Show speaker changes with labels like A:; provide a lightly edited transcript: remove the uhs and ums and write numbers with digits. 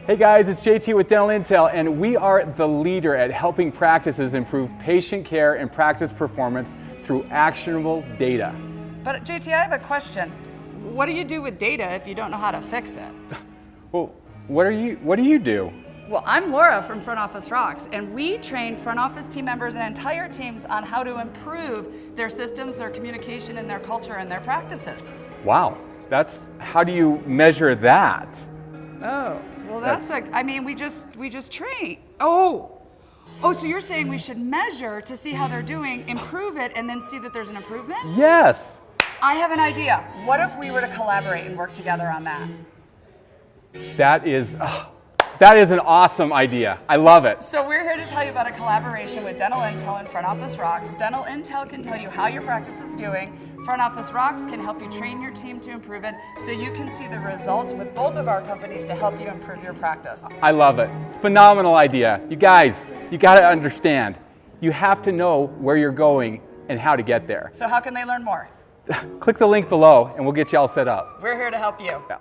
A: Hey guys, it's JT with Dental Intel, and we are the leader at helping practices improve patient care and practice performance through actionable data.
B: But JT, I have a question. What do you do with data if you don't know how to fix it?
A: Well, what do you do?
B: Well, I'm Laura from Front Office Rocks, and we train front office team members and entire teams on how to improve their systems, their communication, and their culture and their practices.
A: Wow, how do you measure that?
B: Oh, well that's like, I mean, we just train. Oh, so you're saying we should measure to see how they're doing, improve it, and then see that there's an improvement?
A: Yes.
B: I have an idea. What if we were to collaborate and work together on that?
A: That is an awesome idea. I love it.
B: So we're here to tell you about a collaboration with Dental Intel and Front Office Rocks. Dental Intel can tell you how your practice is doing. Front Office Rocks can help you train your team to improve it, so you can see the results with both of our companies to help you improve your practice.
A: I love it. Phenomenal idea. You guys, you got to understand. You have to know where you're going and how to get there.
B: So how can they learn more?
A: Click the link below and we'll get you all set up.
B: We're here to help you.
A: Yeah.